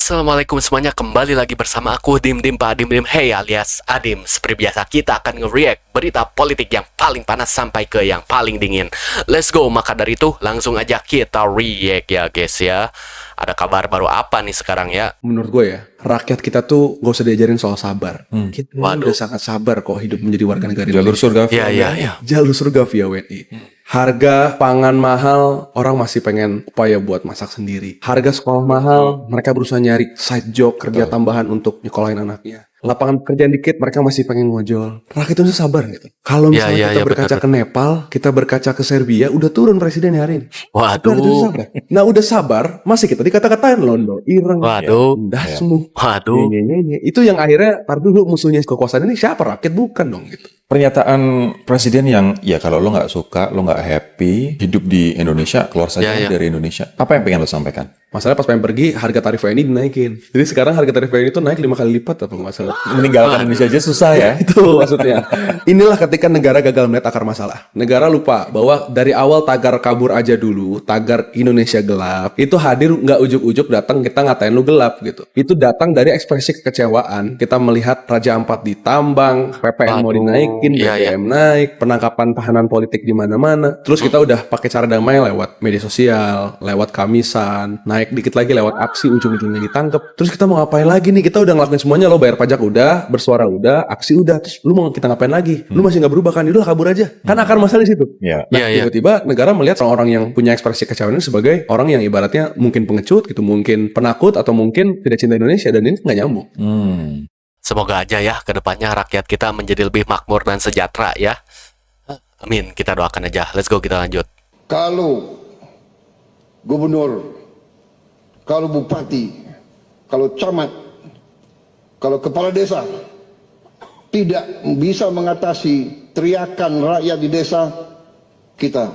Assalamualaikum semuanya, kembali lagi bersama aku Dim Pak Dim Hey alias Adim. Seperti biasa kita akan nge-react berita politik yang paling panas sampai ke yang paling dingin. Let's go, maka dari itu langsung aja kita react ya guys ya. Ada kabar baru apa nih sekarang ya? Menurut gue ya, rakyat kita tuh gak usah diajarin soal sabar. Kita udah sangat sabar kok hidup menjadi warga negara Jalur Indonesia. surga Ya. Jalur surga via WNI. Harga pangan mahal, orang masih pengen upaya buat masak sendiri. Harga sekolah mahal, mereka berusaha nyari side job, kerja tambahan untuk nyekolahin anaknya. Lapangan pekerjaan dikit, mereka masih pengen ngojol. Rakyat itu sabar gitu. Kalau misalnya kita berkaca ke Nepal, kita berkaca ke Serbia, udah turun presidennya hari ini. Tapi rakyat itu Waduh. sabar. Nah udah sabar, masih kita dikata-katain Londo, ireng, Waduh. dasmu. Waduh. Nye. Itu yang akhirnya tar dulu musuhnya kekuasaan ini siapa? Rakyat bukan dong gitu. Pernyataan presiden yang ya kalau lo nggak suka, lo nggak happy hidup di Indonesia, keluar saja Ya. dari Indonesia. Apa yang pengen lo sampaikan? Masalahnya pas pengen pergi harga tarif WNI dinaikin. Jadi sekarang harga tarif WNI itu naik 5 kali lipat apa masalah? Meninggalkan Indonesia aja susah ya. Itu maksudnya. Inilah ketika negara gagal melihat akar masalah. Negara lupa bahwa dari awal tagar kabur aja dulu, tagar Indonesia gelap, itu hadir nggak ujuk-ujuk datang kita ngatain lu gelap gitu. Itu datang dari ekspresi kekecewaan. Kita melihat Raja Ampat ditambang, PPN mau dinaikin, Iya. BBM naik, penangkapan tahanan politik di mana-mana. Terus kita udah pakai cara damai lewat media sosial, lewat kamisan, naik dikit lagi lewat aksi, ujung-ujungnya ditangkep. Terus kita mau ngapain lagi nih? Kita udah ngelakuin semuanya, lo bayar pajak udah, bersuara udah, aksi udah. Terus lu mau kita ngapain lagi? Lu masih nggak berubah kan? Udah kabur aja. Kan akar masalah di situ. Ya. Nah, tiba-tiba negara melihat orang yang punya ekspresi kecewaan ini sebagai orang yang ibaratnya mungkin pengecut gitu, mungkin penakut atau mungkin tidak cinta Indonesia, dan ini nggak nyambung. Semoga aja ya kedepannya rakyat kita menjadi lebih makmur dan sejahtera ya. Amin, kita doakan aja. Let's go, kita lanjut. Kalau gubernur, kalau bupati, kalau camat, kalau kepala desa tidak bisa mengatasi teriakan rakyat di desa, kita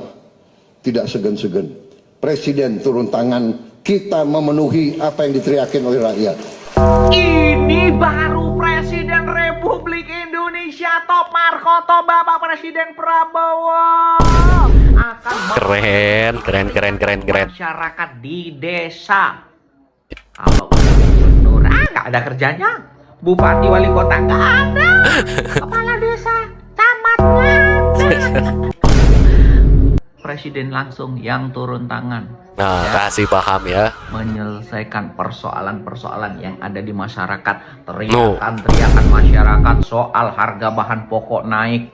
tidak segan-segan. Presiden turun tangan, kita memenuhi apa yang diteriakin oleh rakyat. Ini baru Presiden Republik Indonesia top Markoto Bapak Presiden Prabowo akan Keren. masyarakat di desa. Kalau gubernur nggak ada kerjanya, bupati wali kota nggak ada, kepala desa camat nggak ada. Presiden langsung yang turun tangan. Nah, kasih paham ya. Menyelesaikan persoalan-persoalan yang ada di masyarakat. Teriakan masyarakat soal harga bahan pokok naik,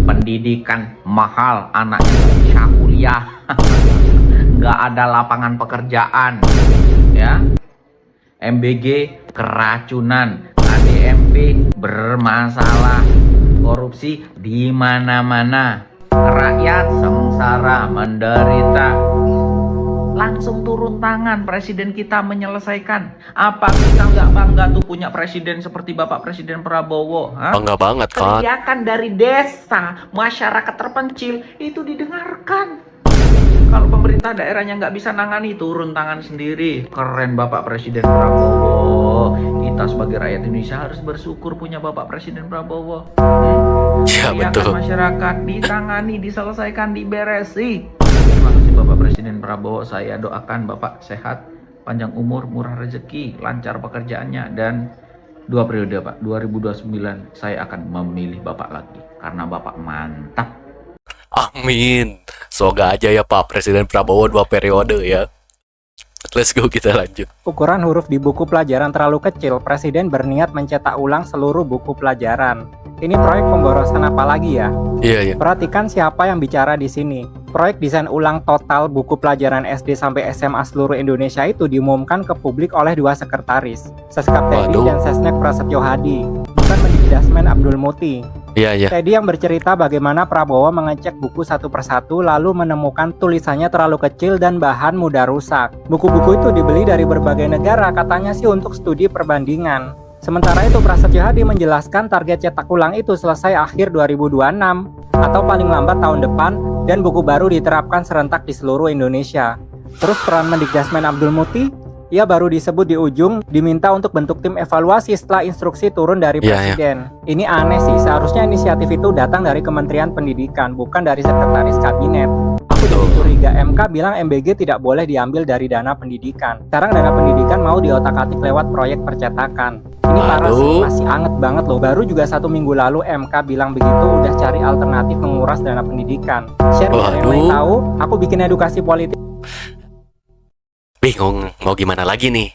pendidikan mahal, anaknya nggak bisa kuliah, nggak ada lapangan pekerjaan, ya, MBG keracunan, KDMP bermasalah, korupsi di mana-mana, rakyat sengsara menderita. Langsung turun tangan presiden kita menyelesaikan. Apa kita nggak bangga tuh punya presiden seperti Bapak Presiden Prabowo? Bangga banget kan. Teriakan dari desa, masyarakat terpencil itu didengarkan. Kalau pemerintah daerahnya nggak bisa nangani, turun tangan sendiri. Keren Bapak Presiden Prabowo. Kita sebagai rakyat Indonesia harus bersyukur punya Bapak Presiden Prabowo. Ya Teriakan betul. masyarakat ditangani, diselesaikan, diberesi. Terima kasih Bapak Presiden Prabowo. Saya doakan Bapak sehat, panjang umur, murah rezeki, lancar pekerjaannya, dan 2 periode Pak. 2029 saya akan memilih Bapak lagi karena Bapak mantap. Amin. Semoga aja ya Pak Presiden Prabowo 2 periode ya. Let's go, kita lanjut. Ukuran huruf di buku pelajaran terlalu kecil, Presiden berniat mencetak ulang seluruh buku pelajaran. Ini proyek pemborosan apa lagi ya? Iya. Perhatikan siapa yang bicara di sini. Proyek desain ulang total buku pelajaran SD sampai SMA seluruh Indonesia itu diumumkan ke publik oleh 2 sekretaris, Seskap Teddy Waduh. dan Sesnek Prasetyo Hadi, bukan Mendikdasmen Abdul Muti. Iya. Teddy yang bercerita bagaimana Prabowo mengecek buku satu persatu lalu menemukan tulisannya terlalu kecil dan bahan mudah rusak. Buku-buku itu dibeli dari berbagai negara, katanya sih untuk studi perbandingan. Sementara itu Prasetyo Hadi menjelaskan target cetak ulang itu selesai akhir 2026 atau paling lambat tahun depan, dan buku baru diterapkan serentak di seluruh Indonesia. Terus peran Mendikdasmen Abdul Muti? Ia baru disebut di ujung, diminta untuk bentuk tim evaluasi setelah instruksi turun dari presiden. Ini aneh sih, seharusnya inisiatif itu datang dari Kementerian Pendidikan, bukan dari Sekretaris Kabinet. Aku jadi curiga. MK bilang MBG tidak boleh diambil dari dana pendidikan. Sekarang dana pendidikan mau diotak-atik lewat proyek percetakan. Ini parah sih, Waduh. masih anget banget loh. Baru juga 1 minggu lalu MK bilang begitu, udah cari alternatif menguras dana pendidikan. Share biar yang lain Waduh. tahu, aku bikin edukasi politik. Bingung mau gimana lagi nih.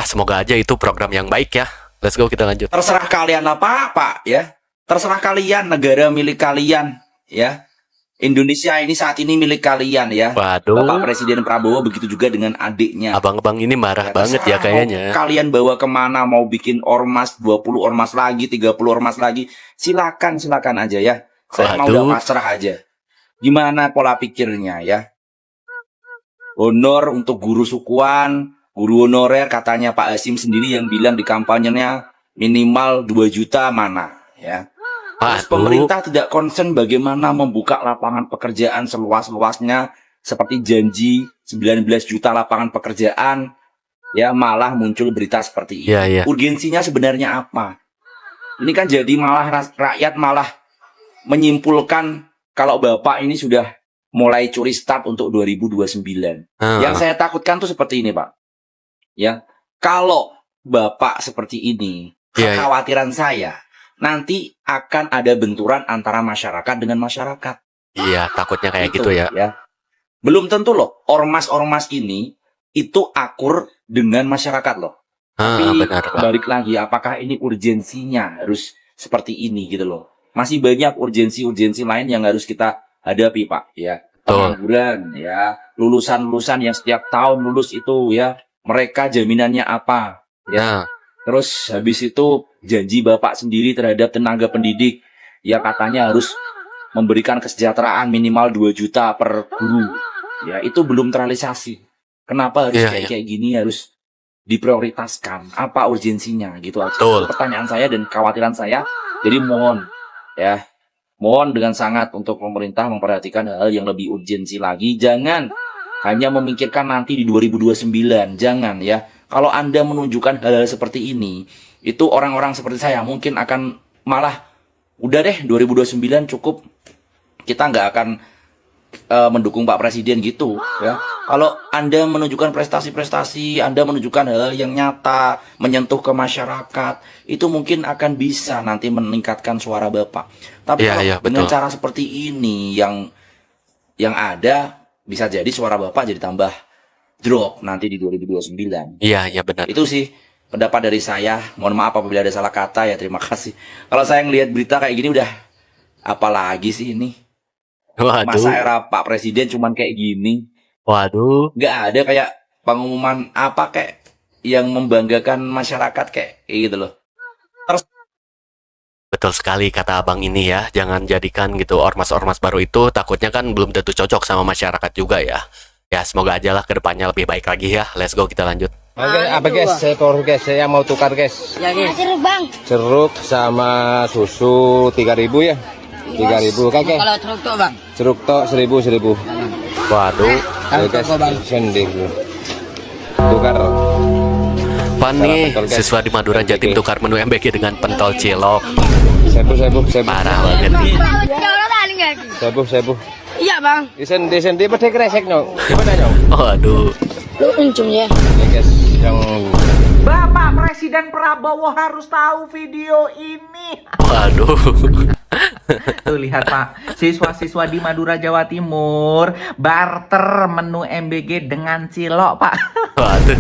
Semoga aja itu program yang baik ya. Let's go, kita lanjut. Terserah kalian apa Pak ya. Terserah kalian, negara milik kalian ya. Indonesia ini saat ini milik kalian ya. Waduh. Bapak Presiden Prabowo begitu juga dengan adiknya. Abang-abang ini marah banget ya terserah kayaknya. mau kalian bawa kemana, mau bikin ormas 20 ormas lagi, 30 ormas lagi, silakan aja ya. Saya mau Waduh. udah pasrah aja. Gimana pola pikirnya ya? Honor untuk guru sukuan, guru honorer, katanya Pak Hasim sendiri yang bilang di kampanyenya minimal 2 juta mana ya. Terus Waduh. pemerintah tidak concern bagaimana membuka lapangan pekerjaan seluas-luasnya seperti janji 19 juta lapangan pekerjaan, ya malah muncul berita seperti ini. Iya, iya. Urgensinya sebenarnya apa? Ini kan jadi malah rakyat malah menyimpulkan kalau Bapak ini sudah mulai curi start untuk 2029. Yang saya takutkan tuh seperti ini, Pak. Ya, kalau Bapak seperti ini, Iya, iya. kekhawatiran saya nanti akan ada benturan antara masyarakat dengan masyarakat. Iya, takutnya kayak Itu, gitu ya. Belum tentu loh, ormas-ormas ini itu akur dengan masyarakat loh. Tapi Benar, Pak. balik lagi, apakah ini urgensinya harus seperti ini gitu loh? Masih banyak urgensi-urgensi lain yang harus kita hadapi, Pak. Ya, Betul. pengangguran, ya, lulusan-lulusan yang setiap tahun lulus itu, ya, mereka jaminannya apa? Ya, Nah, terus habis itu janji Bapak sendiri terhadap tenaga pendidik, ya katanya harus memberikan kesejahteraan minimal 2 juta per guru. Ya, itu belum terrealisasi. Kenapa harus Iya, kayak gini harus diprioritaskan? Apa urgensinya gitu aja. Betul. Itu pertanyaan saya dan kekhawatiran saya. Jadi mohon mohon dengan sangat untuk pemerintah memperhatikan hal yang lebih urgensi lagi. Jangan hanya memikirkan nanti di 2029. Jangan ya. Kalau Anda menunjukkan hal-hal seperti ini, itu orang-orang seperti saya mungkin akan malah udah deh 2029 cukup, kita nggak akan mendukung Pak Presiden gitu ya. Kalau Anda menunjukkan prestasi-prestasi, Anda menunjukkan hal-hal yang nyata, menyentuh ke masyarakat, itu mungkin akan bisa nanti meningkatkan suara Bapak. Tapi Iya, kalau iya, dengan betul. cara seperti ini yang ada bisa jadi suara Bapak jadi tambah drop nanti di 2029. iya, iya benar. Itu sih pendapat dari saya. Mohon maaf apabila ada salah kata ya, terima kasih. Kalau saya ngelihat berita kayak gini udah apalagi sih ini? Masa Waduh. era Pak Presiden cuman kayak gini? Waduh. Nggak ada kayak pengumuman apa kayak yang membanggakan masyarakat kayak gitu loh. Betul sekali kata abang ini ya. Jangan jadikan gitu ormas-ormas baru itu, takutnya kan belum tentu cocok sama masyarakat juga ya. Ya semoga aja lah kedepannya lebih baik lagi ya. Let's go, kita lanjut. Oke, apa guys? Saya keluar guys, saya mau tukar guys. Ya, jeruk bang. Jeruk sama susu 3.000 ya. 3.000 kakek. Kalau jeruk tuh bang. Jeruk tok 1.000. Waduh. Oke guys, sendiri dulu. Tukar. Pan nih, Pentol, guys. siswa di Madura Jatim tukar menu MBG dengan pentol cilok. Sebu. Parah banget nih. Sebu. Iya bang. Disen pada kresek no. Gimana no? Waduh. Lu uncum ya. Oke guys, yang Bapak Presiden Prabowo harus tahu video ini. Waduh. Tuh lihat Pak, siswa-siswa di Madura Jawa Timur barter menu MBG dengan cilok Pak. Waduh.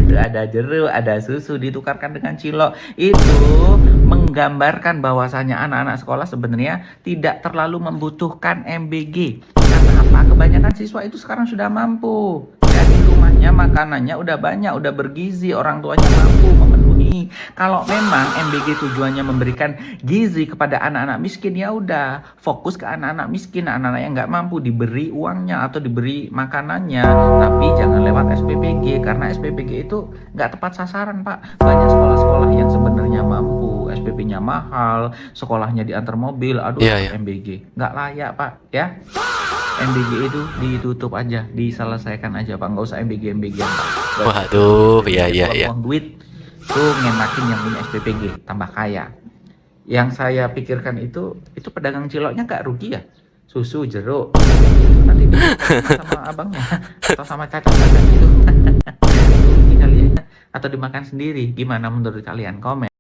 Tuh ada jeruk, ada susu ditukarkan dengan cilok. Itu menggambarkan bahwasanya anak-anak sekolah sebenarnya tidak terlalu membutuhkan MBG. Karena apa? Kebanyakan siswa itu sekarang sudah mampu. Jadi rumahnya makanannya udah banyak, udah bergizi, orang tuanya mampu memenuhi. Kalau memang MBG tujuannya memberikan gizi kepada anak-anak miskin, ya udah fokus ke anak-anak miskin, anak-anak yang nggak mampu diberi uangnya atau diberi makanannya, tapi jangan lewat SPPG karena SPPG itu nggak tepat sasaran Pak. Banyak sekolah-sekolah yang sebenarnya mampu, SPP-nya mahal, sekolahnya diantar mobil, aduh Iya, iya. MBG nggak layak Pak ya. MBG itu ditutup aja, diselesaikan aja Pak, nggak usah MBG Pak. Waduh, iya. Uang duit tuh ngenakin yang punya SPPG tambah kaya. Yang saya pikirkan itu pedagang ciloknya nggak rugi ya. susu, jeruk. Nanti dimakan sama abangnya atau sama caca-caca itu. Rugi kali ya. Atau dimakan sendiri. Gimana menurut kalian? Komen.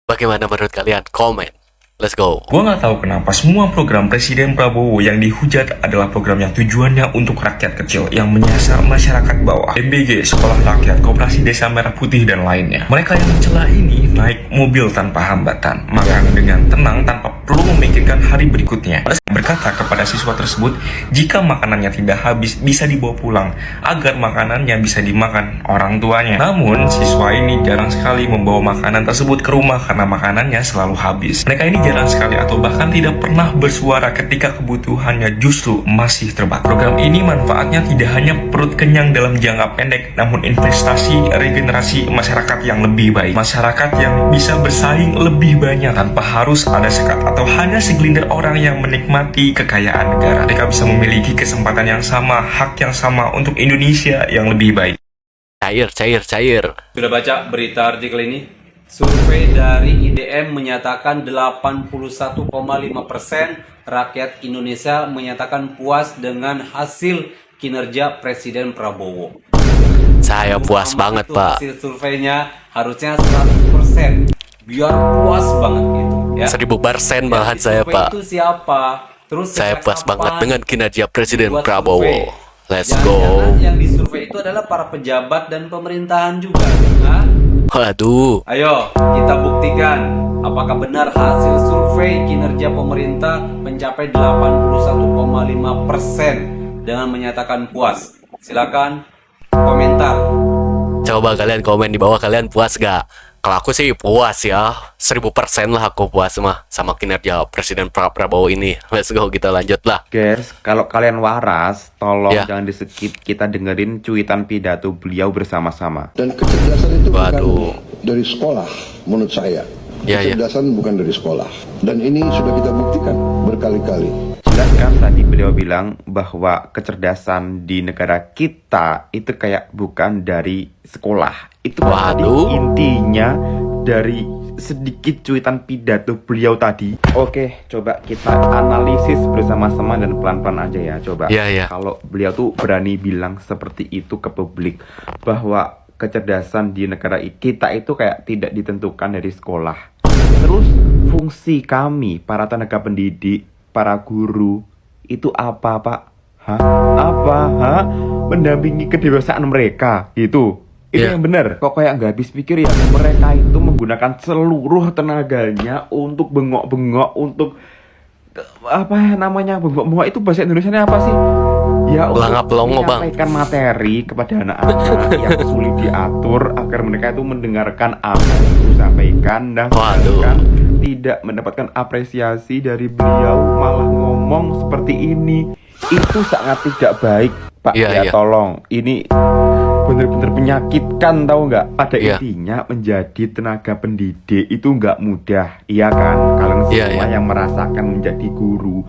Bagaimana menurut kalian? Komen. Let's go. Gua nggak tahu kenapa semua program Presiden Prabowo yang dihujat adalah program yang tujuannya untuk rakyat kecil yang menyasar masyarakat bawah. MBG, Sekolah Rakyat, Koperasi Desa Merah Putih, dan lainnya. Mereka yang mencela ini naik mobil tanpa hambatan, makan dengan tenang tanpa perlu memikirkan hari berikutnya. Berkata kepada siswa tersebut, jika makanannya tidak habis bisa dibawa pulang agar makanannya bisa dimakan orang tuanya. Namun siswa ini jarang sekali membawa makanan tersebut ke rumah karena makanannya selalu habis. Mereka ini jarang sekali atau bahkan tidak pernah bersuara ketika kebutuhannya justru masih terbatas. Program ini manfaatnya tidak hanya perut kenyang dalam jangka pendek, namun investasi regenerasi masyarakat yang lebih baik. Masyarakat yang bisa bersaing lebih banyak tanpa harus ada sekat atau hanya segelintir orang yang menikmati kekayaan negara. Mereka bisa memiliki kesempatan yang sama, hak yang sama untuk Indonesia yang lebih baik. Cair. Sudah baca berita artikel ini? Survei dari IDM menyatakan 81,5% rakyat Indonesia menyatakan puas dengan hasil kinerja Presiden Prabowo. Saya puas banget, Pak. Hasil surveinya harusnya 100%. Biar puas banget gitu ya. 1000% malahan saya, Survei Pak. itu siapa? Terus Saya puas kapan banget dengan kinerja Presiden dibuat Prabowo. survei? Let's Jangan-jangan go. yang disurvei itu adalah para pejabat dan pemerintahan juga. Hah? Waduh. Ayo, kita buktikan apakah benar hasil survei kinerja pemerintah mencapai 81,5% dengan menyatakan puas. Silakan komentar. Coba kalian komen di bawah, kalian puas gak? Kalau aku sih puas ya, 1000% lah aku puas sama kinerja Presiden Prabowo ini. Let's go, kita lanjut lah. Guys, kalau kalian waras, tolong Ya. jangan di-skip, kita dengerin cuitan pidato beliau bersama-sama. Dan kecerdasan itu Waduh. bukan dari sekolah menurut saya. Ya, ya. Kecerdasan bukan dari sekolah. Dan ini sudah kita buktikan berkali-kali. Jelas kan tadi beliau bilang bahwa kecerdasan di negara kita itu kayak bukan dari sekolah. Itu kan tadi Waduh. intinya dari sedikit cuitan pidato beliau tadi. Oke, coba kita analisis bersama-sama dan pelan-pelan aja ya. Coba. Ya, ya. Kalau beliau tuh berani bilang seperti itu ke publik bahwa kecerdasan di negara kita itu kayak tidak ditentukan dari sekolah. Terus fungsi kami para tenaga pendidik, para guru itu apa, Pak? Hah? Apa? Hah? Mendampingi kedewasaan mereka gitu. Itu Yeah. yang benar. Kok kayak nggak habis pikir ya, mereka itu menggunakan seluruh tenaganya untuk bengok-bengok, untuk apa namanya, bengok-bengok itu bahasa Indonesianya apa sih? Ya, untuk Pelangap-pelongo, Bang. menyampaikan materi kepada anak-anak yang sulit diatur agar mereka itu mendengarkan apa yang disampaikan dan Waduh. bahkan tidak mendapatkan apresiasi dari beliau, malah ngomong seperti ini. Itu sangat tidak baik, Pak. Iya, iya. Tolong, ini bener-bener menyakitkan, tahu nggak? Pada Iya. intinya menjadi tenaga pendidik itu nggak mudah, iya kan? Kalian Iya, semua iya. yang merasakan menjadi guru,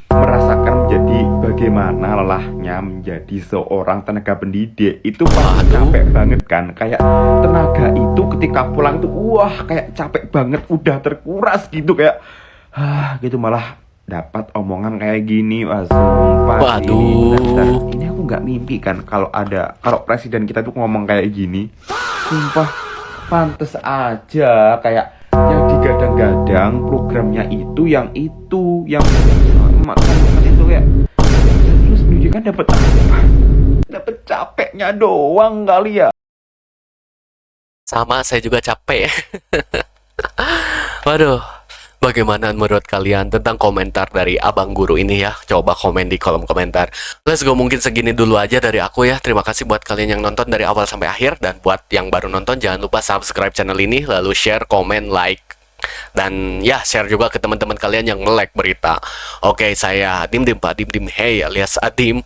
merasakan menjadi bagaimana lelahnya menjadi seorang tenaga pendidik, itu pasti Waduh. capek banget kan? Kayak tenaga itu ketika pulang itu wah kayak capek banget, udah terkuras gitu, kayak gitu, malah dapat omongan kayak gini. Wah, sumpah. Waduh. Ini aku nggak mimpi kan kalau presiden kita tuh ngomong kayak gini. Sumpah, pantes aja kayak yang digadang-gadang programnya itu yang makan itu kayak, terus pendidikan dapat apa? Dapat capeknya doang kali ya. Sama, saya juga capek. Waduh, bagaimana menurut kalian tentang komentar dari Abang Guru ini ya? Coba komen di kolom komentar. Let's go, mungkin segini dulu aja dari aku ya. Terima kasih buat kalian yang nonton dari awal sampai akhir. Dan buat yang baru nonton, jangan lupa subscribe channel ini, lalu share, komen, like. Dan ya, share juga ke teman-teman kalian yang nge-like berita. Oke, saya Pak Dim Hey alias Adim.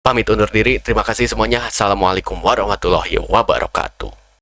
Pamit undur diri. Terima kasih semuanya. Assalamualaikum warahmatullahi wabarakatuh.